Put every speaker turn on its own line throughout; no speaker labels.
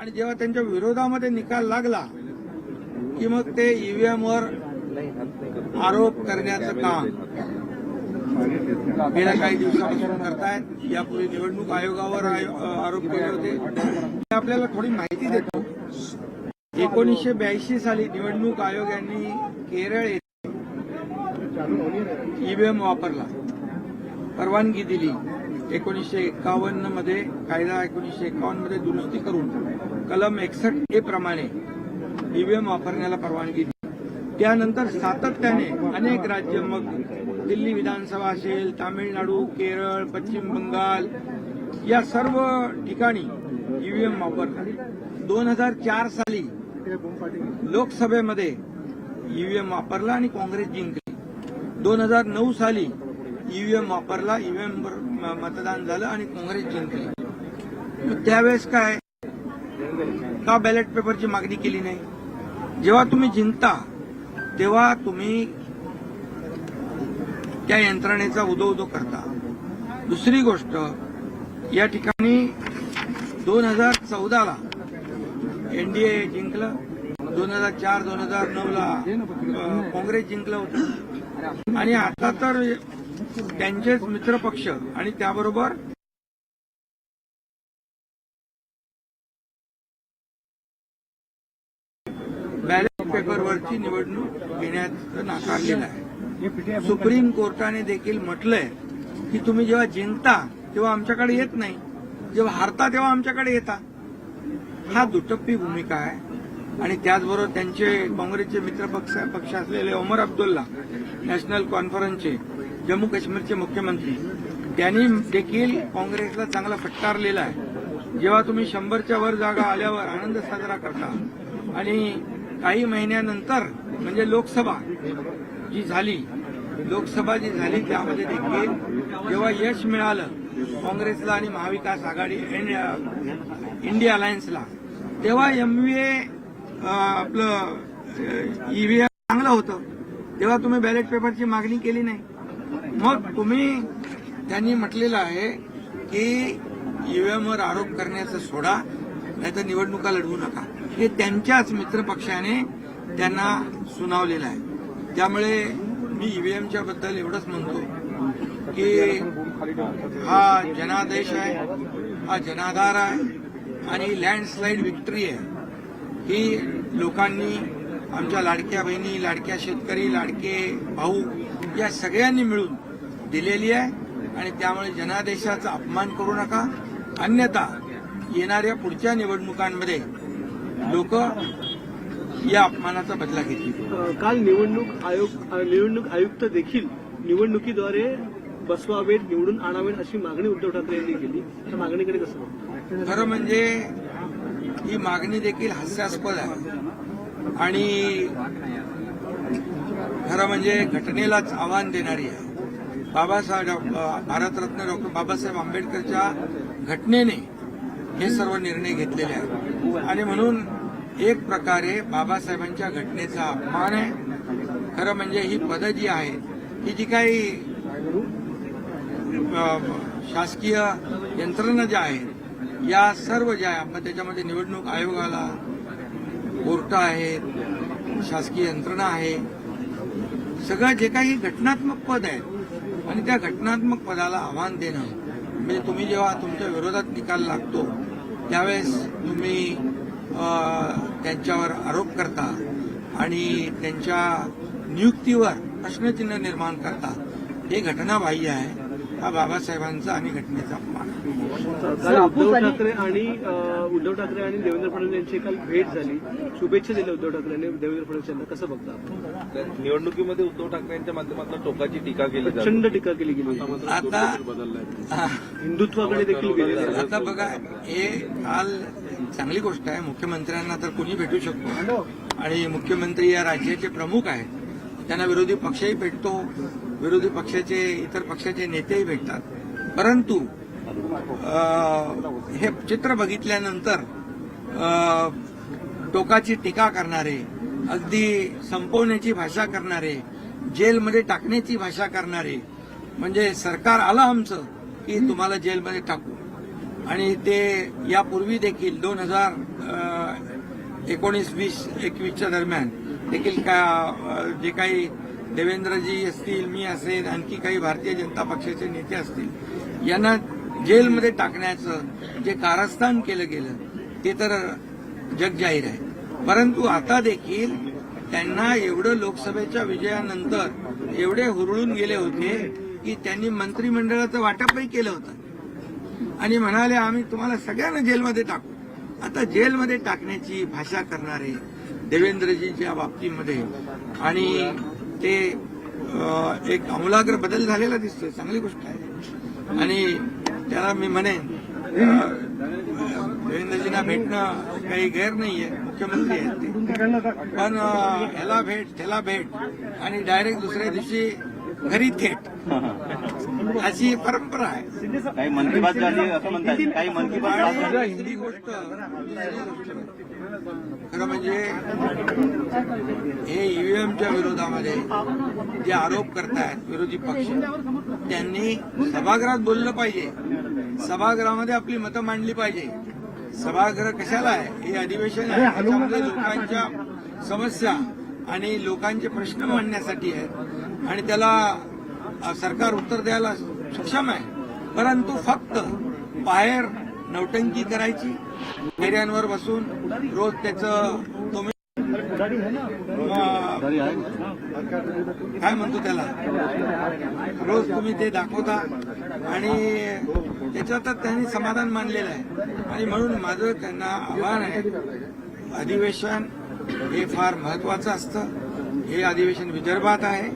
आणि जेव्हा त्यांच्या विरोधामध्ये निकाल लागला की मग ते ईव्हीएमवर आरोप करण्याचं काम गेल्या काही दिवसापासून करतायत। यापूर्वी निवडणूक आयोगावर आरोप केले होते। आपल्याला थोडी माहिती देतो। 1982 साली निवडणूक आयोगाने केरळ येथे ईव्हीएम वापरला, परवानगी दिली। 1951 मध्ये कायदा 1951 मध्ये दुरुस्ती करून कलम 61A प्रमाणे ईव्हीएम वापरण्याला परवानगी दिली। त्यानंतर सातत्याने अनेक राज्य, मग दिल्ली विधानसभा असेल, तामिळनाडू, केरळ, पश्चिम बंगाल या सर्व ठिकाणी ईव्हीएम वापरला। 2004 साली लोकसभेमध्ये ईव्हीएम वापरला आणि काँग्रेस जिंकली। 2009 साली ईव्हीएम वापरला, ईव्हीएमवर मतदान झालं आणि काँग्रेस जिंकली। त्यावेळेस काय का बॅलेट पेपरची मागणी केली नाही? जेव्हा तुम्ही जिंकता तेव्हा तुम्ही त्या यंत्रणेचा उदो करता। दुसरी गोष्ट, या ठिकाणी 2014ला एनडीए जिंकलं, 2004-2009ला काँग्रेस जिंकलं होतं आणि आता तर त्यांचेच मित्रपक्ष आणि त्याबरोबर बॅलेट पेपरवरची निवडणूक घेण्याचं नाकारलेलं आहे। सुप्रीम कोर्टाने देखील म्हटलंय की तुम्ही जेव्हा जिंकता तेव्हा आमच्याकडे येत नाही, जेव्हा हारता तेव्हा आमच्याकडे येता। हा दुटप्पी भूमिका आहे। आणि त्याचबरोबर त्यांचे काँग्रेसचे मित्रपक्ष असलेले ओमर अब्दुल्ला, नॅशनल कॉन्फरन्सचे जम्मू काश्मीरचे मुख्यमंत्री, त्यांनी देखील काँग्रेसला चांगला फटकारलेला आहे। जेव्हा तुम्ही 100च्या वर जागा आल्यावर आनंद साजरा करता आणि काही महिन्यानंतर म्हणजे लोकसभा जी झाली त्यामध्ये देखील जेव्हा यश मिळालं काँग्रेसला आणि महाविकास आघाडी इंडिया अलायन्सला, तेव्हा एमव्हीए आपलं ईव्हीएम चांगलं होतं, तेव्हा तुम्ही बॅलेट पेपरची मागणी केली नाही। मग त्यांनी म्हटलेलं आहे की ईव्हीएमवर आरोप करण्याचं सोडा, नाहीतर निवडणुका लढवू नका। हे त्यांच्याच मित्रपक्षाने त्यांना सुनावलेलं आहे। त्यामुळे मी ईव्हीएमच्या बद्दल एवढंच म्हणतो की हा जनादेश आहे, हा जनाधार आहे आणि लँडस्लाईड विक्ट्री आहे। ही लोकांनी, आमच्या लाडक्या बहिणी, लाडक्या शेतकरी, लाडके भाऊ या सगळ्यांनी मिळून दिलेली आहे आणि त्यामुळे जनादेशाचा अपमान करू नका, अन्यथा येणाऱ्या पुढच्या निवडणुकांमध्ये लोक या अपमानाचा बदला घेतील।
काल निवडणूक आयुक्त देखील निवडणुकीद्वारे बसवावेत, निवडून आणावेत अशी मागणी उद्धव ठाकरे यांनी केली। त्या मागणीकडे कसं बघता?
खरं म्हणजे ही मागणी देखील हास्यास्पद आहे आणि खरं म्हणजे घटनेलाच आव्हान देणारी आहे। भारतरत्न डॉक्टर बाबासाहेब आंबेडकरच्या घटनेने हे सर्व निर्णय घेतलेले आहेत आणि म्हणून एक प्रकारे बाबासाहेबांच्या घटनेचा अपमान आहे। खरं म्हणजे ही पदं जी आहेत, ही जी काही शासकीय यंत्रणा ज्या आहेत, या सर्व ज्या आहेत, त्याच्यामध्ये निवडणूक आयोगाला, कोर्ट आहेत, शासकीय यंत्रणा आहे, सगळं जे काही घटनात्मक पद आहेत आणि त्या घटनात्मक पदाला आव्हान देणं म्हणजे तुम्ही जेव्हा तुमच्या विरोधात निकाल लागतो त्यावेळेस तुम्ही त्यांच्यावर आरोप करता आणि त्यांच्या नियुक्तीवर प्रश्नचिन्ह निर्माण करता, हे घटनाबाह्य आहे। हा बाबासाहेबांचा आणि घटनेचा अपमान आहे।
उद्धव ठाकरे आणि देवेंद्र फडणवीस यांची काल भेट झाली, शुभेच्छा दिल्या उद्धव ठाकरे यांनी देवेंद्र फडणवीस यांना, कसं बघता?
निवडणुकीमध्ये उद्धव ठाकरे यांच्या माध्यमातून टोकाची टीका केली,
प्रचंड टीका केली गेली,
आता
हिंदुत्वाकडे देखील गेली।
आता बघा, हे काल चांगली गोष्ट आहे। मुख्यमंत्र्यांना तर कोणी भेटू शकतो आणि मुख्यमंत्री या राज्याचे प्रमुख आहेत, त्यांना विरोधी पक्षही भेटतो, विरोधी पक्षाचे इतर पक्षाचे नेतेही भेटतात। परंतु हे चित्र बघितल्यानंतर टोकाची टीका करणारे, अगदी संपवण्याची भाषा करणारे, जेलमध्ये टाकण्याची भाषा करणारे, म्हणजे सरकार आलं आमचं की तुम्हाला जेलमध्ये टाकू, आणि ते यापूर्वी देखील 2019-20-21च्या दरम्यान देखील जे काही देवेंद्रजी असतील, मी असेल, आणखी काही भारतीय जनता पक्षाचे नेते असतील, यांना जेलमध्ये टाकण्याचं जे कारस्थान केलं गेलं ते तर जगजाहीर आहे. परंतु आता देखील त्यांना एवढं लोकसभेच्या विजयानंतर एवढे हुरळून गेले होते की त्यांनी मंत्रिमंडळाचं वाटपही केलं होतं आणि म्हणाले आम्ही तुम्हाला सगळ्यांना जेलमध्ये टाकू. आता जेलमध्ये टाकण्याची भाषा करणारे देवेंद्रजींच्या बाबतीमध्ये आणि ते एक आमूलाग्र बदल झालेला दिसतोय, चांगली गोष्ट आहे. आणि त्याला मी म्हणेन देवेंद्रजींना भेटणं काही गैर नाहीये, मुख्यमंत्री आहेत ते, पण ह्याला भेट त्याला भेट आणि डायरेक्ट दुसऱ्या दिवशी घरी थेट अशी परंपरा आहे.
काही मन की बात झाली असं म्हणतात, काही मन की बात
आणि हिंदी गोष्ट खरं म्हणजे हे ईव्हीएमच्या विरोधामध्ये जे आरोप करतायत विरोधी पक्ष, त्यांनी सभागृहात बोललं पाहिजे, सभागृहामध्ये आपली मतं मांडली पाहिजे. सभागृह कशाला आहे? हे अधिवेशन आहे, त्याच्यामध्ये लोकांच्या समस्या आणि लोकांचे प्रश्न मांडण्यासाठी आहे आणि त्याला सरकार उत्तर द्यायला सक्षम आहे. परंतु फक्त बाहेर नौटंकी करायची, फेऱ्यांवर बसून रोज त्याचं तुम्ही काय म्हणतो त्याला, रोज तुम्ही ते दाखवता आणि त्याच्यातच त्यांनी समाधान मानलेलं आहे. आणि म्हणून माझं त्यांना आव्हान आहे, अधिवेशन हे फार महत्वाचं असतं. हे अधिवेशन विदर्भात आहे,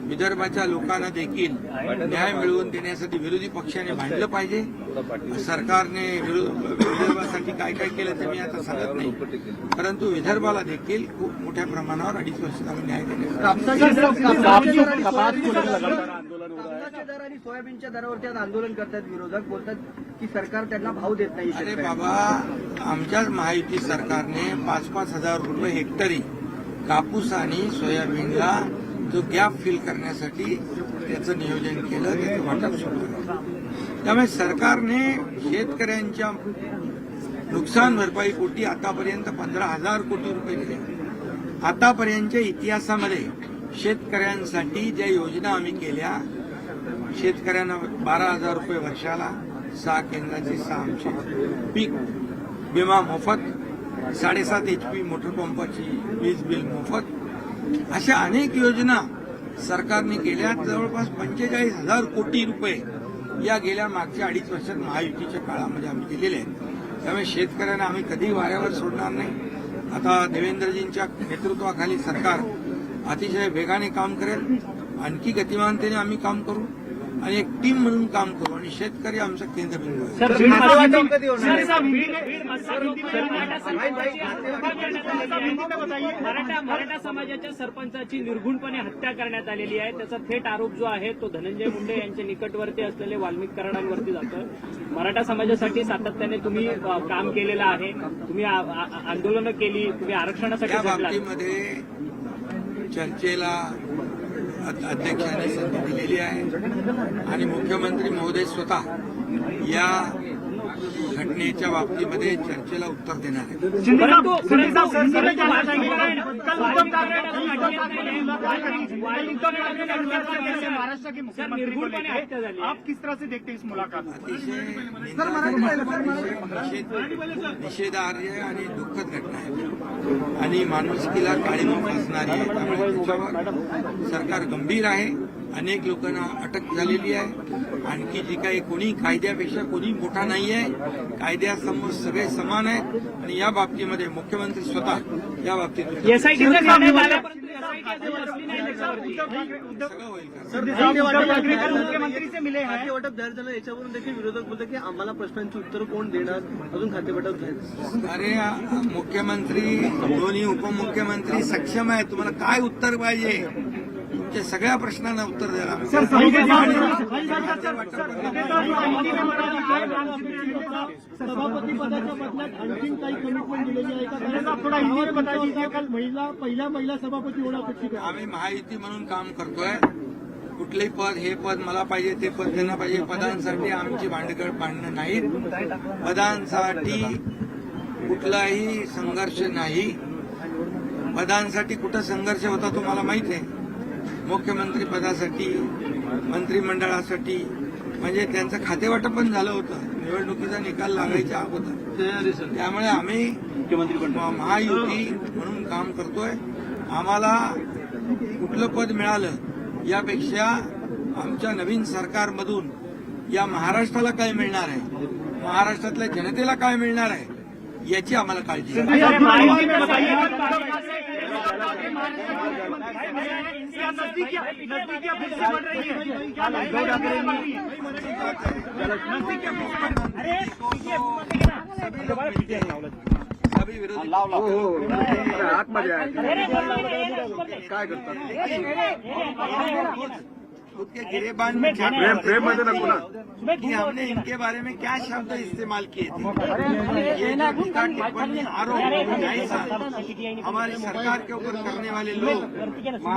विदर्भाच्या लोकांना देखील न्याय मिळवून देण्यासाठी विरोधी पक्षाने भांडलं पाहिजे. सरकारने विदर्भासाठी काय काय केलं ते मी आता सांगत नाही, परंतु विदर्भाला देखील खूप मोठ्या प्रमाणावर 2.5 वर्षात आम्ही न्याय
कापसाच्या दर आणि सोयाबीनच्या दरावरती आज आंदोलन करतात विरोधक, बोलतात की सरकार त्यांना भाव देत नाही.
अरे बाबा, आमच्याच महायुती सरकारने 5-5 हजार रुपये हेक्टरी कापूस आणि सोयाबीनला जो गॅप फिल करण्यासाठी त्याचं नियोजन केलं, त्याचं वाटप सुरू केलं. त्यामुळे सरकारने शेतकऱ्यांच्या नुकसान भरपाई पोटी आतापर्यंत 15,000 कोटी रुपये दिले. आतापर्यंतच्या इतिहासामध्ये शेतकऱ्यांसाठी ज्या योजना आम्ही केल्या, शेतकऱ्यांना 12,000 रुपये वर्षाला, 6 केंद्राचे 6 आमचे, पीक विमा मोफत, 7.5 HP मोटर पंपाची वीज बिल मोफत, अशा अनेक योजना सरकारने केल्या. जवळपास 45,000 कोटी रुपये या गेल्या मागच्या 2.5 वर्षात महायुतीच्या काळामध्ये आम्ही दिलेले आहेत. त्यामुळे शेतकऱ्यांना आम्ही कधी वाऱ्यावर सोडणार नाही. आता देवेंद्रजींच्या नेतृत्वाखाली सरकार अतिशय वेगाने काम करेल, आणखी गतिमानतेने आम्ही काम करू आणि एक टीम म्हणून काम करू आणि शेतकरी आमचं केंद्रबिंदू आहे.
मराठा समाजाच्या सरपंचाची निर्घुणपणे हत्या करण्यात आलेली आहे. त्याचा थेट आरोप जो आहे तो धनंजय मुंडे यांच्या निकटवर्ती असलेले वाल्मिक कराडांवरती जातोय. मराठा समाजासाठी सातत्याने तुम्ही काम केलेलं आहे, तुम्ही आंदोलनं केली, तुम्ही आरक्षणासाठी
या
झटलात.
बाबतीमध्ये चर्चेला अध्यक्षांनी संधी दिलेली आहे आणि मुख्यमंत्री महोदय स्वतः या घटनेच्या बाबतीमध्ये चर्चेला उत्तर देणार आहे.
निर्घुणपणे हत्या झाली.
आप किस तरह से देखते हैं इस मुलाकात?
अतिशय निषेधार्ह आणि दुःखद घटना आहे आणि माणुसकीला काळीमा फासणारी आहे. त्यामुळे त्याच्यावर सरकार गंभीर आहे. अनेक लोकांना अटक झालेली आहे. आणखी जी काही कोणी कायद्यापेक्षा कोणी मोठा नाही आहे, कायद्यासमोर सगळे समान आहेत आणि या बाबतीमध्ये मुख्यमंत्री स्वतः या बाबतीत सगळं होईल.
मुख्यमंत्री से मिले खातेवाटप जाहीर झालं, याच्यावरून देखील विरोधक बोलतात की आम्हाला प्रश्नांची उत्तर कोण देणार, अजून खातेवाटप जाहीर.
अरे मुख्यमंत्री, दोन्ही उपमुख्यमंत्री सक्षम आहेत. तुम्हाला काय उत्तर पाहिजे? तुमच्या सगळ्या प्रश्नांना उत्तर द्यायला
सभापती पदाच्या बदल्यात आणखी काही कमिटमेंट दिलेली आहे का? थोडा हिंदी बता दीजिए. काल पहिला सभापती होणं अपेक्षित आहे.
आम्ही महायुती म्हणून काम करतोय. कुठलंही पद, हे पद मला पाहिजे, ते पद त्यांना पाहिजे, पदांसाठी आमची भांडणं नाहीत. पदांसाठी कुठलाही संघर्ष नाही. पदांसाठी कुठं संघर्ष होता तुम्हाला माहित आहे. मुख्यमंत्री पदासाठी, मंत्रिमंडळासाठी म्हणजे त्यांचं खातेवाटप पण झालं होतं निवडणुकीचा निकाल लागायच्या अगोदर. त्यामुळे आम्ही महायुती म्हणून काम करतोय. आम्हाला कुठलं पद मिळालं यापेक्षा आमच्या नवीन सरकारमधून या महाराष्ट्राला काय मिळणार आहे, महाराष्ट्रातल्या जनतेला काय मिळणार आहे याची आम्हाला काळजी आहे. सभी विरोधी
आतमध्ये काय करतात
खुद के गिरेबान में क्या कि हमने इनके बारे में क्या शब्द इस्तेमाल किए थे. ये जो टीका टिप्पणी आरोप ऐसा हमारी सरकार के ऊपर करने वाले लोग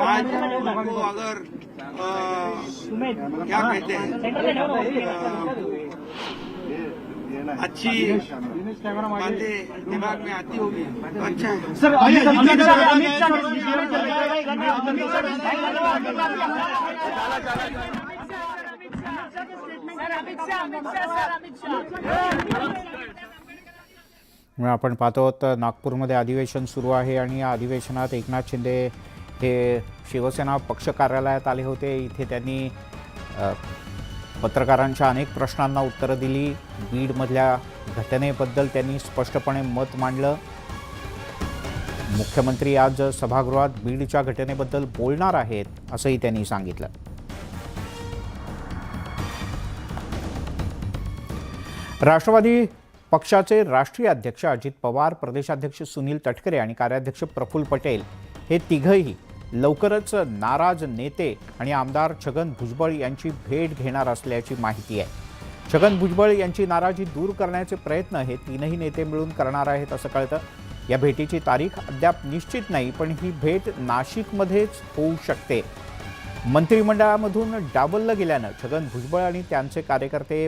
आज उनको अगर क्या कहते हैं अच्छी बातें दिमाग में आती होगी तो अच्छा है.
सर
आपण पाहतो तर नागपूरमध्ये अधिवेशन सुरू आहे आणि या अधिवेशनात एकनाथ शिंदे हे शिवसेना पक्ष कार्यालयात आले होते. इथे त्यांनी पत्रकारांच्या अनेक प्रश्नांना उत्तरं दिली. बीडमधल्या घटनेबद्दल त्यांनी स्पष्टपणे मत मांडलं. मुख्यमंत्री आज सभागृहात बीडच्या घटनेबद्दल बोलणार आहेत असंही त्यांनी सांगितलं. राष्ट्रवादी पक्षाचे राष्ट्रीय अध्यक्ष अजित पवार, प्रदेशाध्यक्ष सुनील तटकरे आणि कार्याध्यक्ष प्रफुल्ल पटेल हे तिघंही लवकरच नाराज नेते आणि आमदार छगन भुजबळ यांची भेट घेणार असल्याची माहिती आहे. छगन भुजबळ यांची नाराजी दूर करण्याचे प्रयत्न हे तीनही नेते मिळून करणार आहेत असं कळतं. या भेटीची तारीख अद्याप निश्चित नाही, पण ही भेट नाशिकमध्येच होऊ शकते. मंत्रिमंडळामधून डावललं गेल्यानं छगन भुजबळ आणि त्यांचे कार्यकर्ते